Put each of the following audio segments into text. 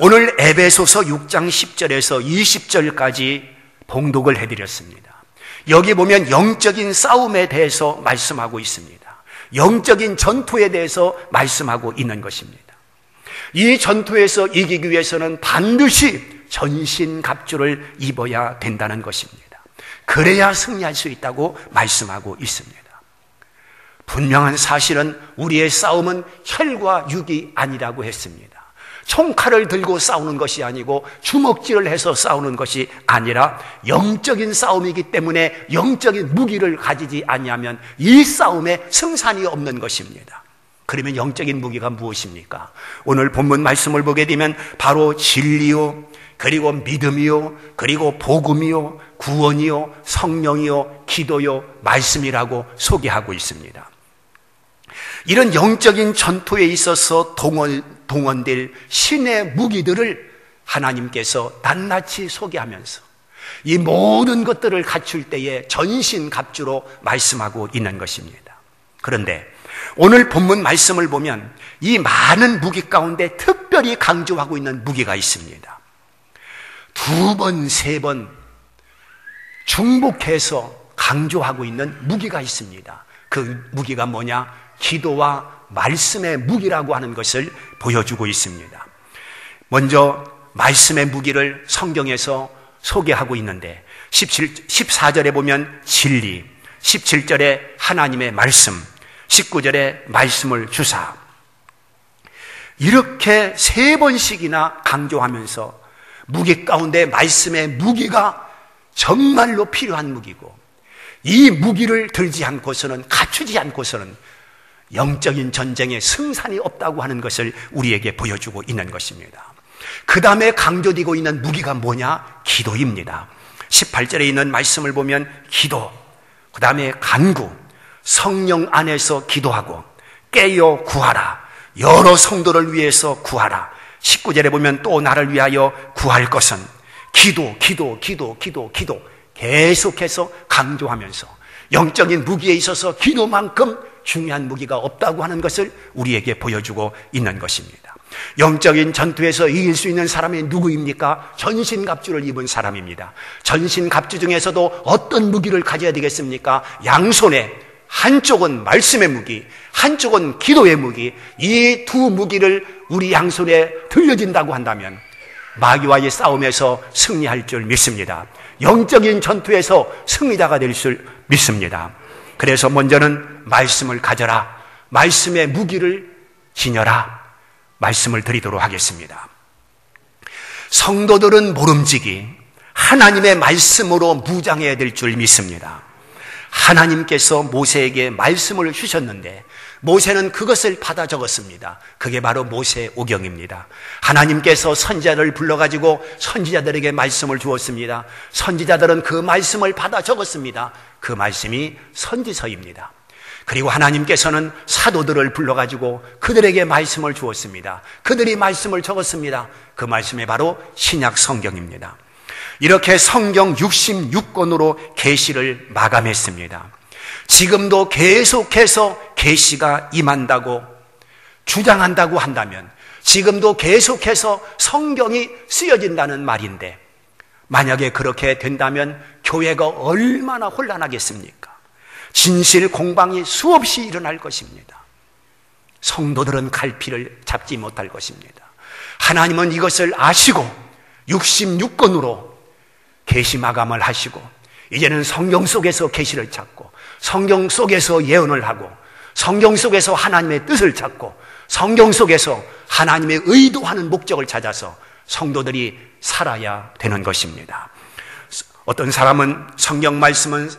오늘 에베소서 6장 10절에서 20절까지 봉독을 해드렸습니다. 여기 보면 영적인 싸움에 대해서 말씀하고 있습니다. 영적인 전투에 대해서 말씀하고 있는 것입니다. 이 전투에서 이기기 위해서는 반드시 전신갑주를 입어야 된다는 것입니다. 그래야 승리할 수 있다고 말씀하고 있습니다. 분명한 사실은 우리의 싸움은 혈과 육이 아니라고 했습니다. 총칼을 들고 싸우는 것이 아니고 주먹질을 해서 싸우는 것이 아니라 영적인 싸움이기 때문에 영적인 무기를 가지지 아니하면 이 싸움에 승산이 없는 것입니다. 그러면 영적인 무기가 무엇입니까? 오늘 본문 말씀을 보게 되면 바로 진리요, 그리고 믿음이요, 그리고 복음이요, 구원이요, 성령이요, 기도요, 말씀이라고 소개하고 있습니다. 이런 영적인 전투에 있어서 동원될 신의 무기들을 하나님께서 낱낱이 소개하면서 이 모든 것들을 갖출 때에 전신갑주로 말씀하고 있는 것입니다. 그런데 오늘 본문 말씀을 보면 이 많은 무기 가운데 특별히 강조하고 있는 무기가 있습니다. 2번, 3번 중복해서 강조하고 있는 무기가 있습니다. 그 무기가 뭐냐? 기도와 말씀의 무기라고 하는 것을 보여주고 있습니다. 먼저 말씀의 무기를 성경에서 소개하고 있는데 14절에 보면 진리, 17절에 하나님의 말씀, 19절에 말씀을 주사, 이렇게 3번씩이나 강조하면서 무기 가운데 말씀의 무기가 정말로 필요한 무기고, 이 무기를 들지 않고서는, 갖추지 않고서는 영적인 전쟁에 승산이 없다고 하는 것을 우리에게 보여주고 있는 것입니다. 그 다음에 강조되고 있는 무기가 뭐냐? 기도입니다. 18절에 있는 말씀을 보면 기도, 그 다음에 간구, 성령 안에서 기도하고 깨어 구하라, 여러 성도를 위해서 구하라. 19절에 보면 또 나를 위하여 구할 것은 기도, 계속해서 강조하면서 영적인 무기에 있어서 기도만큼 중요한 무기가 없다고 하는 것을 우리에게 보여주고 있는 것입니다. 영적인 전투에서 이길 수 있는 사람이 누구입니까? 전신갑주를 입은 사람입니다. 전신갑주 중에서도 어떤 무기를 가져야 되겠습니까? 양손에 한쪽은 말씀의 무기, 한쪽은 기도의 무기, 이 두 무기를 우리 양손에 들려진다고 한다면 마귀와의 싸움에서 승리할 줄 믿습니다. 영적인 전투에서 승리자가 될 줄 믿습니다. 그래서 먼저는 말씀을 가져라, 말씀의 무기를 지녀라, 말씀을 드리도록 하겠습니다. 성도들은 모름지기 하나님의 말씀으로 무장해야 될 줄 믿습니다. 하나님께서 모세에게 말씀을 주셨는데 모세는 그것을 받아 적었습니다. 그게 바로 모세오경입니다. 하나님께서 선지자를 불러가지고 선지자들에게 말씀을 주었습니다. 선지자들은 그 말씀을 받아 적었습니다. 그 말씀이 선지서입니다. 그리고 하나님께서는 사도들을 불러가지고 그들에게 말씀을 주었습니다. 그들이 말씀을 적었습니다. 그 말씀이 바로 신약 성경입니다. 이렇게 성경 66권으로 계시를 마감했습니다. 지금도 계속해서 계시가 임한다고 주장한다고 한다면, 지금도 계속해서 성경이 쓰여진다는 말인데, 만약에 그렇게 된다면 교회가 얼마나 혼란하겠습니까? 진실 공방이 수없이 일어날 것입니다. 성도들은 갈피를 잡지 못할 것입니다. 하나님은 이것을 아시고 66권으로 계시 마감을 하시고, 이제는 성경 속에서 계시를 찾고, 성경 속에서 예언을 하고, 성경 속에서 하나님의 뜻을 찾고, 성경 속에서 하나님의 의도하는 목적을 찾아서 성도들이 살아야 되는 것입니다. 어떤 사람은 성경 말씀은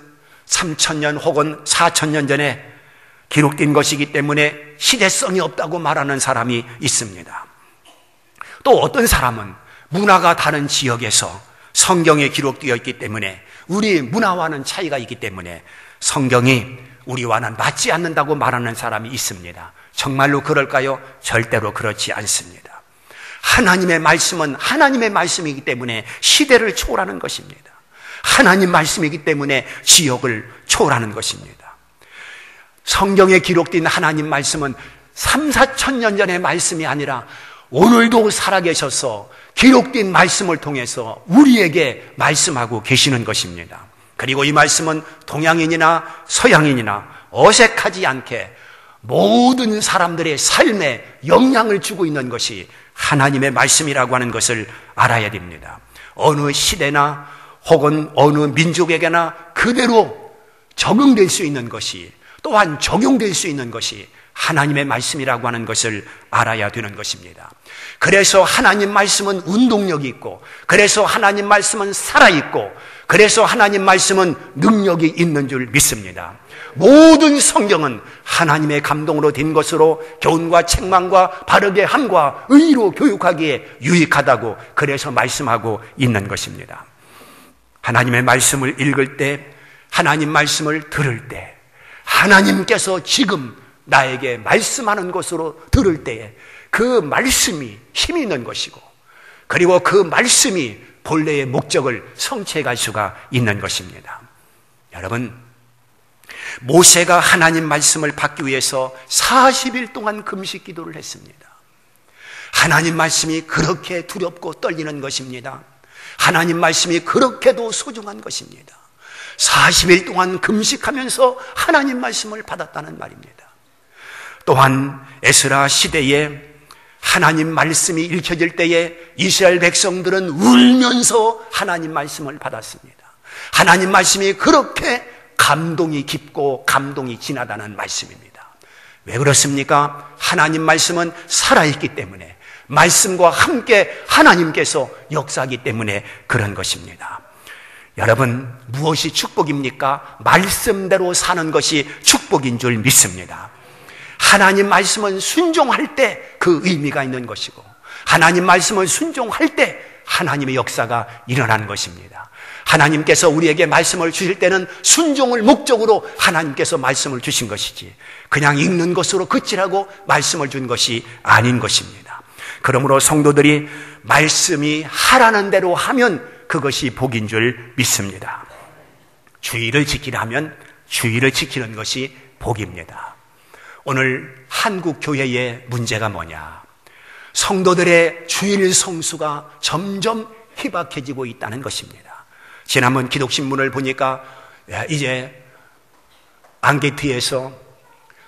3000년 혹은 4000년 전에 기록된 것이기 때문에 시대성이 없다고 말하는 사람이 있습니다. 또 어떤 사람은 문화가 다른 지역에서 성경에 기록되어 있기 때문에, 우리 문화와는 차이가 있기 때문에 성경이 우리와는 맞지 않는다고 말하는 사람이 있습니다. 정말로 그럴까요? 절대로 그렇지 않습니다. 하나님의 말씀은 하나님의 말씀이기 때문에 시대를 초월하는 것입니다. 하나님 말씀이기 때문에 지역을 초월하는 것입니다. 성경에 기록된 하나님 말씀은 3, 4천 년 전의 말씀이 아니라 오늘도 살아계셔서 기록된 말씀을 통해서 우리에게 말씀하고 계시는 것입니다. 그리고 이 말씀은 동양인이나 서양인이나 어색하지 않게 모든 사람들의 삶에 영향을 주고 있는 것이 하나님의 말씀이라고 하는 것을 알아야 됩니다. 어느 시대나 혹은 어느 민족에게나 그대로 적용될 수 있는 것이, 또한 적용될 수 있는 것이 하나님의 말씀이라고 하는 것을 알아야 되는 것입니다. 그래서 하나님 말씀은 운동력이 있고, 그래서 하나님 말씀은 살아있고, 그래서 하나님 말씀은 능력이 있는 줄 믿습니다. 모든 성경은 하나님의 감동으로 된 것으로 교훈과 책망과 바르게 함과 의로 교육하기에 유익하다고 그래서 말씀하고 있는 것입니다. 하나님의 말씀을 읽을 때, 하나님 말씀을 들을 때, 하나님께서 지금 나에게 말씀하는 것으로 들을 때에 그 말씀이 힘이 있는 것이고, 그리고 그 말씀이 본래의 목적을 성취해 갈 수가 있는 것입니다. 여러분, 모세가 하나님 말씀을 받기 위해서 40일 동안 금식 기도를 했습니다. 하나님 말씀이 그렇게 두렵고 떨리는 것입니다. 하나님 말씀이 그렇게도 소중한 것입니다. 40일 동안 금식하면서 하나님 말씀을 받았다는 말입니다. 또한 에스라 시대에 하나님 말씀이 읽혀질 때에 이스라엘 백성들은 울면서 하나님 말씀을 받았습니다. 하나님 말씀이 그렇게 감동이 깊고 감동이 진하다는 말씀입니다. 왜 그렇습니까? 하나님 말씀은 살아있기 때문에, 말씀과 함께 하나님께서 역사하기 때문에 그런 것입니다. 여러분, 무엇이 축복입니까? 말씀대로 사는 것이 축복인 줄 믿습니다. 하나님 말씀은 순종할 때 그 의미가 있는 것이고, 하나님 말씀을 순종할 때 하나님의 역사가 일어나는 것입니다. 하나님께서 우리에게 말씀을 주실 때는 순종을 목적으로 하나님께서 말씀을 주신 것이지, 그냥 읽는 것으로 그치라고 말씀을 준 것이 아닌 것입니다. 그러므로 성도들이 말씀이 하라는 대로 하면 그것이 복인 줄 믿습니다. 주의를 지키라면 주의를 지키는 것이 복입니다. 오늘 한국 교회의 문제가 뭐냐? 성도들의 주일 성수가 점점 희박해지고 있다는 것입니다. 지난번 기독신문을 보니까 이제 앙케이트에서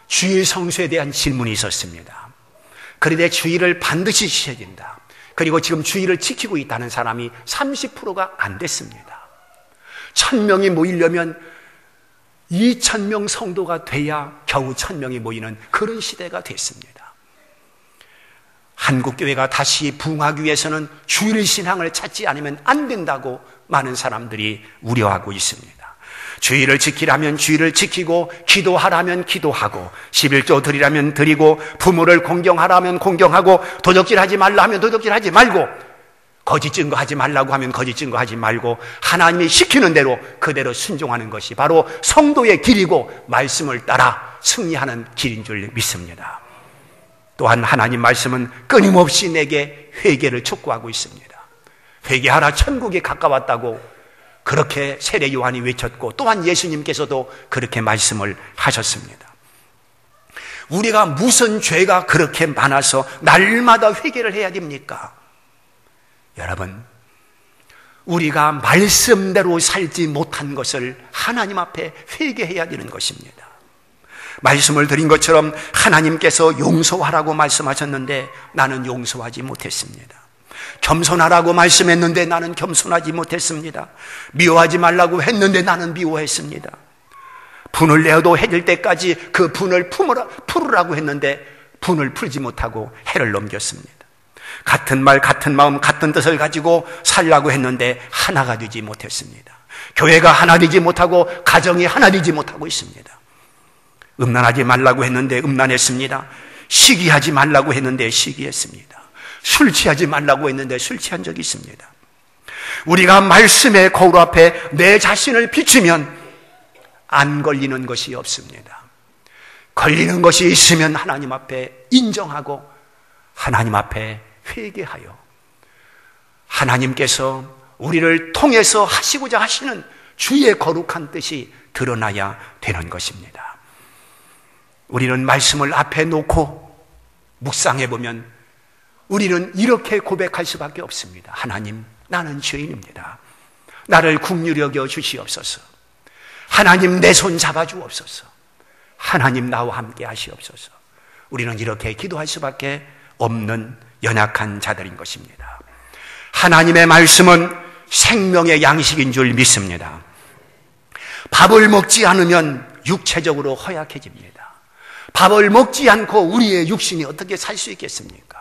주일 성수에 대한 질문이 있었습니다. 그런데 주일을 반드시 지켜야 된다. 그리고 지금 주일을 지키고 있다는 사람이 30%가 안 됐습니다. 1000명이 모이려면 2000명 성도가 돼야 겨우 1000명이 모이는 그런 시대가 됐습니다. 한국교회가 다시 부흥하기 위해서는 주일 신앙을 찾지 않으면 안 된다고 많은 사람들이 우려하고 있습니다. 주일을 지키라면 주일을 지키고, 기도하라면 기도하고, 11조 드리라면 드리고, 부모를 공경하라면 공경하고, 도적질하지 말라 하면 도적질하지 말고, 거짓 증거하지 말라고 하면 거짓 증거하지 말고, 하나님이 시키는 대로 그대로 순종하는 것이 바로 성도의 길이고 말씀을 따라 승리하는 길인 줄 믿습니다. 또한 하나님 말씀은 끊임없이 내게 회개를 촉구하고 있습니다. 회개하라, 천국이 가까웠다고 그렇게 세례 요한이 외쳤고, 또한 예수님께서도 그렇게 말씀을 하셨습니다. 우리가 무슨 죄가 그렇게 많아서 날마다 회개를 해야 됩니까? 여러분, 우리가 말씀대로 살지 못한 것을 하나님 앞에 회개해야 되는 것입니다. 말씀을 드린 것처럼 하나님께서 용서하라고 말씀하셨는데 나는 용서하지 못했습니다. 겸손하라고 말씀했는데 나는 겸손하지 못했습니다. 미워하지 말라고 했는데 나는 미워했습니다. 분을 내어도 해질 때까지 그 분을 풀으라고 했는데 분을 풀지 못하고 해를 넘겼습니다. 같은 말, 같은 마음, 같은 뜻을 가지고 살라고 했는데 하나가 되지 못했습니다. 교회가 하나 되지 못하고 가정이 하나 되지 못하고 있습니다. 음란하지 말라고 했는데 음란했습니다. 시기하지 말라고 했는데 시기했습니다. 술 취하지 말라고 했는데 술 취한 적이 있습니다. 우리가 말씀의 거울 앞에 내 자신을 비추면 안 걸리는 것이 없습니다. 걸리는 것이 있으면 하나님 앞에 인정하고 하나님 앞에 회개하여 하나님께서 우리를 통해서 하시고자 하시는 주의 거룩한 뜻이 드러나야 되는 것입니다. 우리는 말씀을 앞에 놓고 묵상해 보면 우리는 이렇게 고백할 수밖에 없습니다. 하나님, 나는 죄인입니다. 나를 긍휼히 여겨 주시옵소서. 하나님, 내 손 잡아 주옵소서. 하나님, 나와 함께 하시옵소서. 우리는 이렇게 기도할 수밖에 없는 연약한 자들인 것입니다. 하나님의 말씀은 생명의 양식인 줄 믿습니다. 밥을 먹지 않으면 육체적으로 허약해집니다. 밥을 먹지 않고 우리의 육신이 어떻게 살 수 있겠습니까?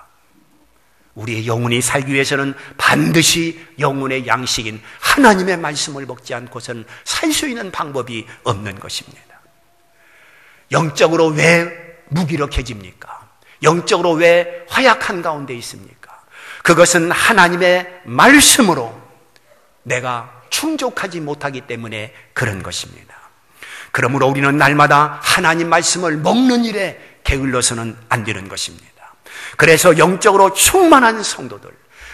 우리의 영혼이 살기 위해서는 반드시 영혼의 양식인 하나님의 말씀을 먹지 않고서는 살 수 있는 방법이 없는 것입니다. 영적으로 왜 무기력해집니까? 영적으로 왜 허약한 가운데 있습니까? 그것은 하나님의 말씀으로 내가 충족하지 못하기 때문에 그런 것입니다. 그러므로 우리는 날마다 하나님 말씀을 먹는 일에 게을러서는 안 되는 것입니다. 그래서 영적으로 충만한 성도들,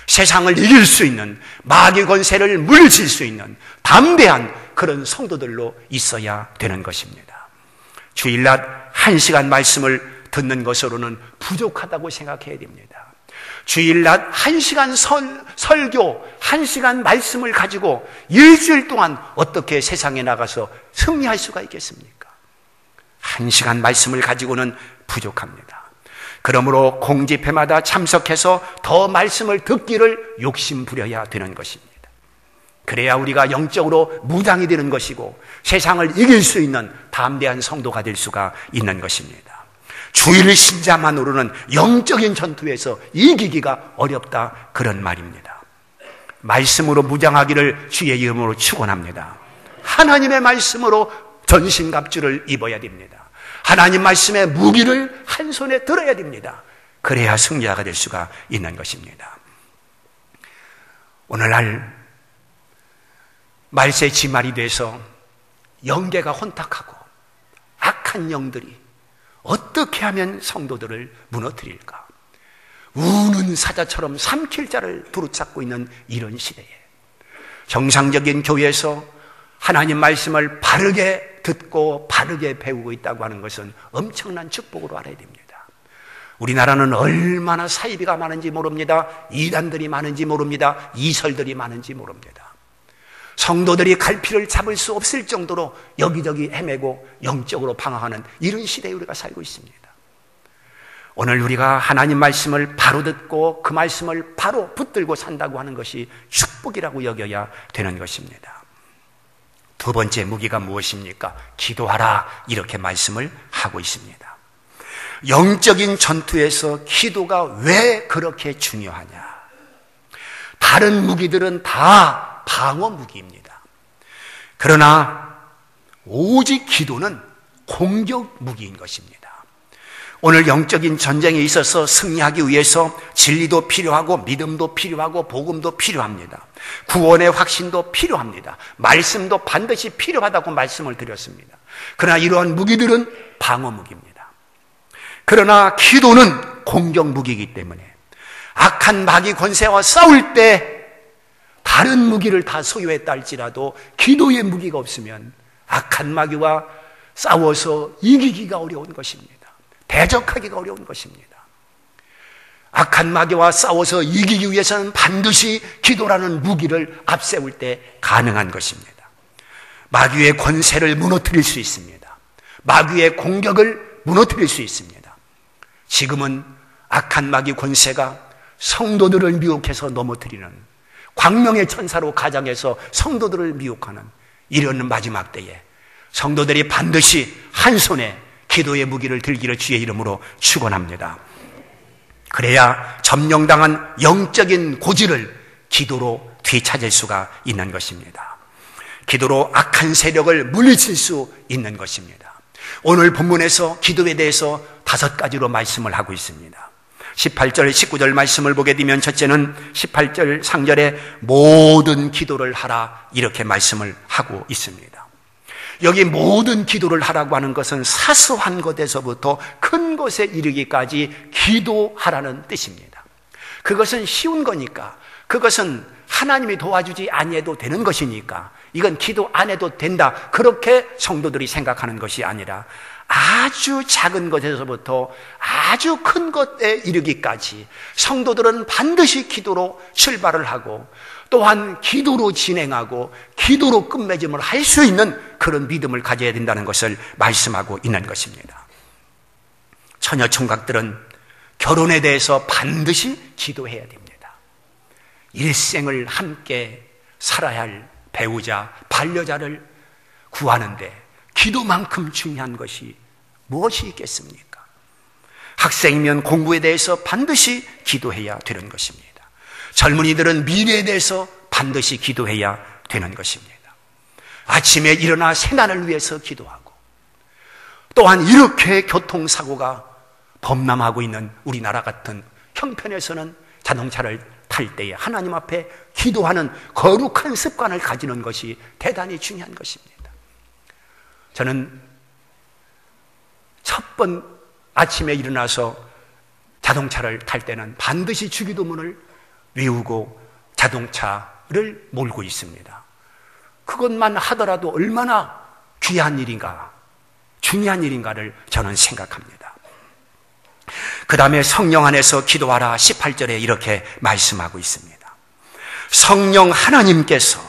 세상을 이길 수 있는, 마귀 권세를 물리칠 수 있는 담대한 그런 성도들로 있어야 되는 것입니다. 주일날 1시간 말씀을 듣는 것으로는 부족하다고 생각해야 됩니다. 주일날 1시간 설교, 1시간 말씀을 가지고 일주일 동안 어떻게 세상에 나가서 승리할 수가 있겠습니까? 1시간 말씀을 가지고는 부족합니다. 그러므로 공집회마다 참석해서 더 말씀을 듣기를 욕심 부려야 되는 것입니다. 그래야 우리가 영적으로 무장이 되는 것이고 세상을 이길 수 있는 담대한 성도가 될 수가 있는 것입니다. 주일 신자만으로는 영적인 전투에서 이기기가 어렵다, 그런 말입니다. 말씀으로 무장하기를 주의 이름으로 축원합니다. 하나님의 말씀으로 전신갑주를 입어야 됩니다. 하나님 말씀의 무기를 한 손에 들어야 됩니다. 그래야 승리자가 될 수가 있는 것입니다. 오늘날 말세 지말이 돼서 영계가 혼탁하고 악한 영들이 어떻게 하면 성도들을 무너뜨릴까? 우는 사자처럼 삼킬 자를 두루찾고 있는 이런 시대에 정상적인 교회에서 하나님 말씀을 바르게 듣고 바르게 배우고 있다고 하는 것은 엄청난 축복으로 알아야 됩니다. 우리나라는 얼마나 사이비가 많은지 모릅니다. 이단들이 많은지 모릅니다. 이설들이 많은지 모릅니다. 성도들이 갈피를 잡을 수 없을 정도로 여기저기 헤매고 영적으로 방황하는 이런 시대에 우리가 살고 있습니다. 오늘 우리가 하나님 말씀을 바로 듣고 그 말씀을 바로 붙들고 산다고 하는 것이 축복이라고 여겨야 되는 것입니다. 두 번째 무기가 무엇입니까? 기도하라, 이렇게 말씀을 하고 있습니다. 영적인 전투에서 기도가 왜 그렇게 중요하냐? 다른 무기들은 다 방어 무기입니다. 그러나 오직 기도는 공격 무기인 것입니다. 오늘 영적인 전쟁에 있어서 승리하기 위해서 진리도 필요하고 믿음도 필요하고 복음도 필요합니다. 구원의 확신도 필요합니다. 말씀도 반드시 필요하다고 말씀을 드렸습니다. 그러나 이러한 무기들은 방어 무기입니다. 그러나 기도는 공격 무기이기 때문에 악한 마귀 권세와 싸울 때 다른 무기를 다 소유했다 할지라도 기도의 무기가 없으면 악한 마귀와 싸워서 이기기가 어려운 것입니다. 대적하기가 어려운 것입니다. 악한 마귀와 싸워서 이기기 위해서는 반드시 기도라는 무기를 앞세울 때 가능한 것입니다. 마귀의 권세를 무너뜨릴 수 있습니다. 마귀의 공격을 무너뜨릴 수 있습니다. 지금은 악한 마귀 권세가 성도들을 미혹해서 넘어뜨리는, 광명의 천사로 가장해서 성도들을 미혹하는 이런 마지막 때에 성도들이 반드시 한 손에 기도의 무기를 들기를 주의 이름으로 축원합니다. 그래야 점령당한 영적인 고지를 기도로 되찾을 수가 있는 것입니다. 기도로 악한 세력을 물리칠 수 있는 것입니다. 오늘 본문에서 기도에 대해서 5가지로 말씀을 하고 있습니다. 18절, 19절 말씀을 보게 되면 첫째는 18절 상절에 모든 기도를 하라, 이렇게 말씀을 하고 있습니다. 여기 모든 기도를 하라고 하는 것은 사소한 것에서부터 큰 것에 이르기까지 기도하라는 뜻입니다. 그것은 쉬운 거니까, 그것은 하나님이 도와주지 아니해도 되는 것이니까 이건 기도 안 해도 된다, 그렇게 성도들이 생각하는 것이 아니라 아주 작은 것에서부터 아주 큰 것에 이르기까지 성도들은 반드시 기도로 출발을 하고 또한 기도로 진행하고 기도로 끝맺음을 할 수 있는 그런 믿음을 가져야 된다는 것을 말씀하고 있는 것입니다. 처녀 총각들은 결혼에 대해서 반드시 기도해야 됩니다. 일생을 함께 살아야 할 배우자, 반려자를 구하는데 기도만큼 중요한 것이 무엇이 있겠습니까? 학생이면 공부에 대해서 반드시 기도해야 되는 것입니다. 젊은이들은 미래에 대해서 반드시 기도해야 되는 것입니다. 아침에 일어나 새날을 위해서 기도하고 또한 이렇게 교통사고가 범람하고 있는 우리나라 같은 형편에서는 자동차를 탈 때에 하나님 앞에 기도하는 거룩한 습관을 가지는 것이 대단히 중요한 것입니다. 저는 첫 번 아침에 일어나서 자동차를 탈 때는 반드시 주기도문을 외우고 자동차를 몰고 있습니다. 그것만 하더라도 얼마나 귀한 일인가, 중요한 일인가를 저는 생각합니다. 그 다음에 성령 안에서 기도하라 18절에 이렇게 말씀하고 있습니다. 성령 하나님께서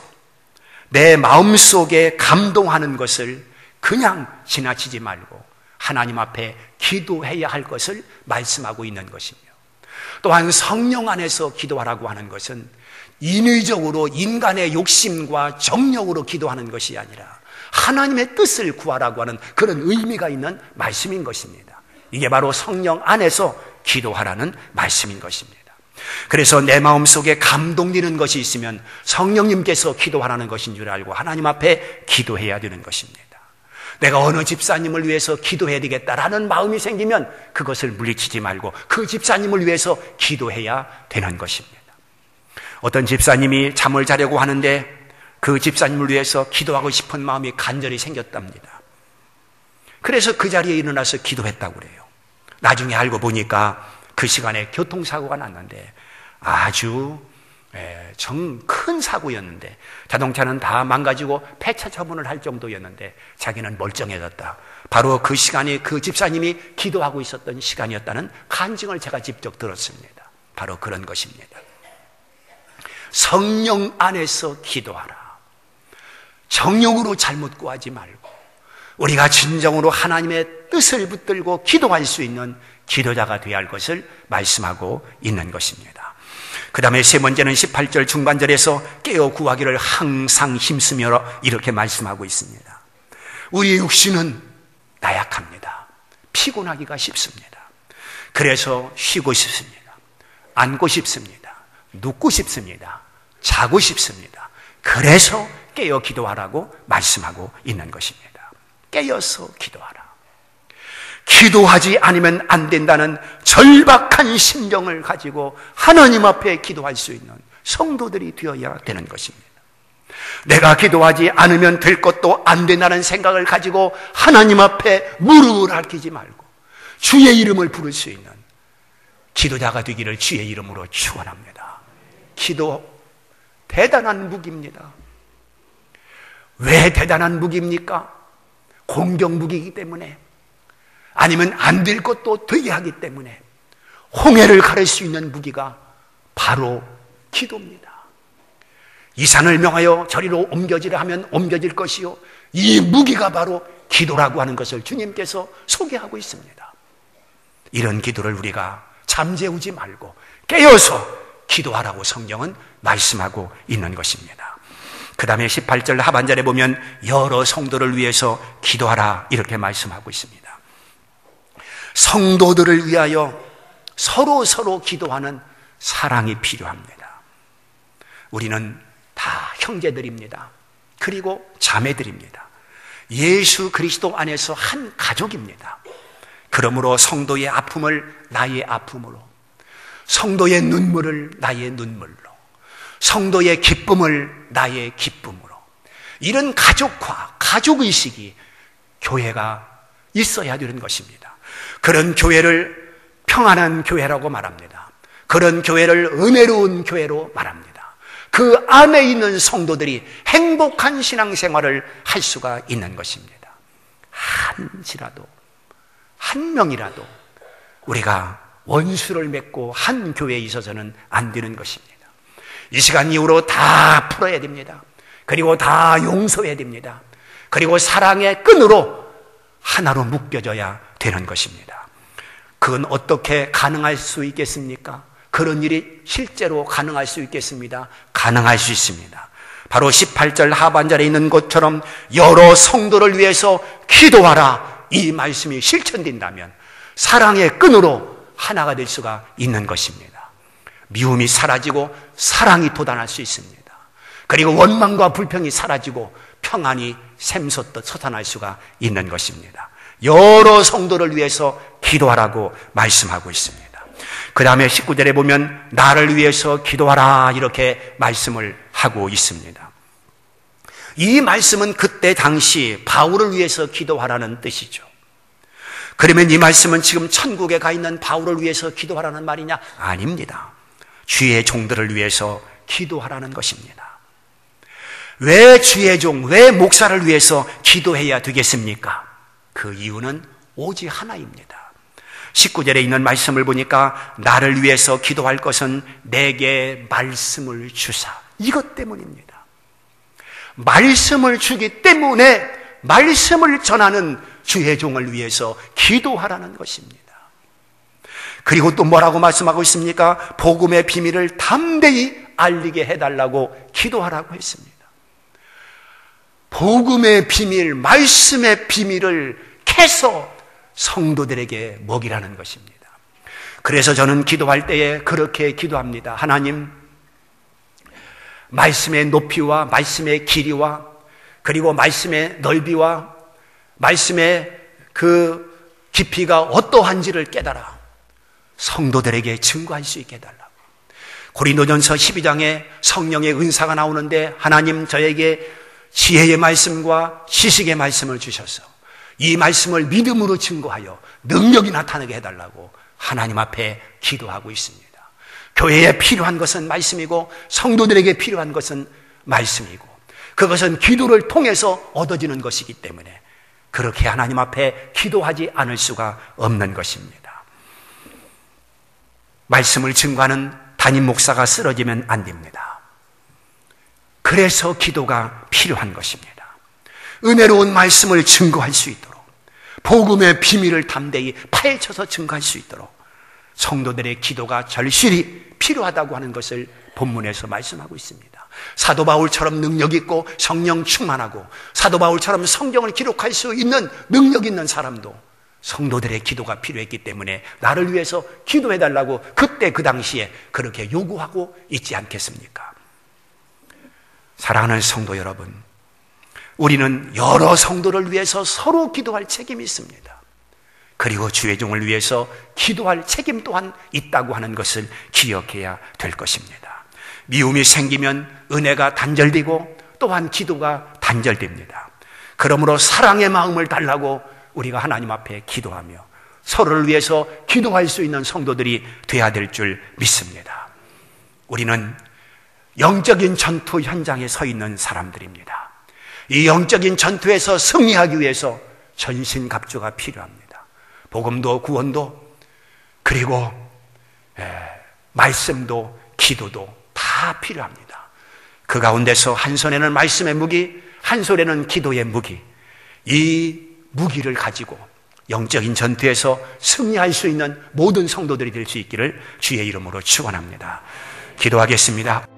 내 마음속에 감동하는 것을 그냥 지나치지 말고 하나님 앞에 기도해야 할 것을 말씀하고 있는 것이며, 또한 성령 안에서 기도하라고 하는 것은 인위적으로 인간의 욕심과 정력으로 기도하는 것이 아니라 하나님의 뜻을 구하라고 하는 그런 의미가 있는 말씀인 것입니다. 이게 바로 성령 안에서 기도하라는 말씀인 것입니다. 그래서 내 마음속에 감동되는 것이 있으면 성령님께서 기도하라는 것인 줄 알고 하나님 앞에 기도해야 되는 것입니다. 내가 어느 집사님을 위해서 기도해야 되겠다라는 마음이 생기면 그것을 물리치지 말고 그 집사님을 위해서 기도해야 되는 것입니다. 어떤 집사님이 잠을 자려고 하는데 그 집사님을 위해서 기도하고 싶은 마음이 간절히 생겼답니다. 그래서 그 자리에 일어나서 기도했다고 그래요. 나중에 알고 보니까 그 시간에 교통사고가 났는데 아주 큰 사고였는데 자동차는 다 망가지고 폐차 처분을 할 정도였는데 자기는 멀쩡해졌다. 바로 그 시간이 그 집사님이 기도하고 있었던 시간이었다는 간증을 제가 직접 들었습니다. 바로 그런 것입니다. 성령 안에서 기도하라. 정욕으로 잘못 구하지 말고 우리가 진정으로 하나님의 뜻을 붙들고 기도할 수 있는 기도자가 되어야 할 것을 말씀하고 있는 것입니다. 그 다음에 세 번째는 18절 중반절에서 깨어 구하기를 항상 힘쓰며 이렇게 말씀하고 있습니다. 우리의 육신은 나약합니다. 피곤하기가 쉽습니다. 그래서 쉬고 싶습니다. 앉고 싶습니다. 눕고 싶습니다. 자고 싶습니다. 그래서 깨어 기도하라고 말씀하고 있는 것입니다. 깨어서 기도하라. 기도하지 않으면 안 된다는 절박한 심정을 가지고 하나님 앞에 기도할 수 있는 성도들이 되어야 되는 것입니다. 내가 기도하지 않으면 될 것도 안 된다는 생각을 가지고 하나님 앞에 무릎을 꿇지 말고 주의 이름을 부를 수 있는 기도자가 되기를 주의 이름으로 축원합니다. 기도 대단한 무기입니다. 왜 대단한 무기입니까? 공격 무기이기 때문에, 아니면 안 될 것도 되게 하기 때문에 홍해를 가를 수 있는 무기가 바로 기도입니다. 이 산을 명하여 저리로 옮겨지라 하면 옮겨질 것이요, 이 무기가 바로 기도라고 하는 것을 주님께서 소개하고 있습니다. 이런 기도를 우리가 잠재우지 말고 깨어서 기도하라고 성경은 말씀하고 있는 것입니다. 그 다음에 18절 하반절에 보면 여러 성도를 위해서 기도하라 이렇게 말씀하고 있습니다. 성도들을 위하여 서로 기도하는 사랑이 필요합니다. 우리는 다 형제들입니다. 그리고 자매들입니다. 예수 그리스도 안에서 한 가족입니다. 그러므로 성도의 아픔을 나의 아픔으로, 성도의 눈물을 나의 눈물로, 성도의 기쁨을 나의 기쁨으로, 이런 가족화, 가족의식이 교회가 있어야 되는 것입니다. 그런 교회를 평안한 교회라고 말합니다. 그런 교회를 은혜로운 교회로 말합니다. 그 안에 있는 성도들이 행복한 신앙생활을 할 수가 있는 것입니다. 한 명이라도 우리가 원수를 맺고 한 교회에 있어서는 안 되는 것입니다. 이 시간 이후로 다 풀어야 됩니다. 그리고 다 용서해야 됩니다. 그리고 사랑의 끈으로 하나로 묶여져야 되는 것입니다. 그건 어떻게 가능할 수 있겠습니까? 그런 일이 실제로 가능할 수 있겠습니다. 가능할 수 있습니다. 바로 18절 하반절에 있는 것처럼 여러 성도를 위해서 기도하라, 이 말씀이 실천된다면 사랑의 끈으로 하나가 될 수가 있는 것입니다. 미움이 사라지고 사랑이 돋아날 수 있습니다. 그리고 원망과 불평이 사라지고 평안이 샘솟듯 솟아날 수가 있는 것입니다. 여러 성도를 위해서 기도하라고 말씀하고 있습니다. 그 다음에 19절에 보면 나를 위해서 기도하라, 이렇게 말씀을 하고 있습니다. 이 말씀은 그때 당시 바울을 위해서 기도하라는 뜻이죠. 그러면 이 말씀은 지금 천국에 가 있는 바울을 위해서 기도하라는 말이냐? 아닙니다. 주의 종들을 위해서 기도하라는 것입니다. 왜 주의 종, 왜 목사를 위해서 기도해야 되겠습니까? 그 이유는 오직 하나입니다. 19절에 있는 말씀을 보니까 나를 위해서 기도할 것은 내게 말씀을 주사, 이것 때문입니다. 말씀을 주기 때문에 말씀을 전하는 주의 종을 위해서 기도하라는 것입니다. 그리고 또 뭐라고 말씀하고 있습니까? 복음의 비밀을 담대히 알리게 해달라고 기도하라고 했습니다. 복음의 비밀, 말씀의 비밀을 캐서 성도들에게 먹이라는 것입니다. 그래서 저는 기도할 때에 그렇게 기도합니다. 하나님, 말씀의 높이와 말씀의 길이와 그리고 말씀의 넓이와 말씀의 그 깊이가 어떠한지를 깨달아 성도들에게 증거할 수 있게 해달라고. 고린도전서 12장에 성령의 은사가 나오는데 하나님 저에게 지혜의 말씀과 지식의 말씀을 주셔서 이 말씀을 믿음으로 증거하여 능력이 나타나게 해달라고 하나님 앞에 기도하고 있습니다. 교회에 필요한 것은 말씀이고 성도들에게 필요한 것은 말씀이고 그것은 기도를 통해서 얻어지는 것이기 때문에 그렇게 하나님 앞에 기도하지 않을 수가 없는 것입니다. 말씀을 증거하는 담임 목사가 쓰러지면 안 됩니다. 그래서 기도가 필요한 것입니다. 은혜로운 말씀을 증거할 수 있도록 복음의 비밀을 담대히 파헤쳐서 증거할 수 있도록 성도들의 기도가 절실히 필요하다고 하는 것을 본문에서 말씀하고 있습니다. 사도 바울처럼 능력 있고 성령 충만하고 사도 바울처럼 성경을 기록할 수 있는 능력 있는 사람도 성도들의 기도가 필요했기 때문에 나를 위해서 기도해달라고 그때 그 당시에 그렇게 요구하고 있지 않겠습니까? 사랑하는 성도 여러분, 우리는 여러 성도를 위해서 서로 기도할 책임이 있습니다. 그리고 주의 종을 위해서 기도할 책임 또한 있다고 하는 것을 기억해야 될 것입니다. 미움이 생기면 은혜가 단절되고 또한 기도가 단절됩니다. 그러므로 사랑의 마음을 달라고 우리가 하나님 앞에 기도하며 서로를 위해서 기도할 수 있는 성도들이 돼야 될 줄 믿습니다. 우리는 영적인 전투 현장에 서 있는 사람들입니다. 이 영적인 전투에서 승리하기 위해서 전신갑주가 필요합니다. 복음도 구원도 그리고 말씀도 기도도 다 필요합니다. 그 가운데서 한 손에는 말씀의 무기, 한 손에는 기도의 무기, 이 무기를 가지고 영적인 전투에서 승리할 수 있는 모든 성도들이 될 수 있기를 주의 이름으로 축원합니다. 기도하겠습니다.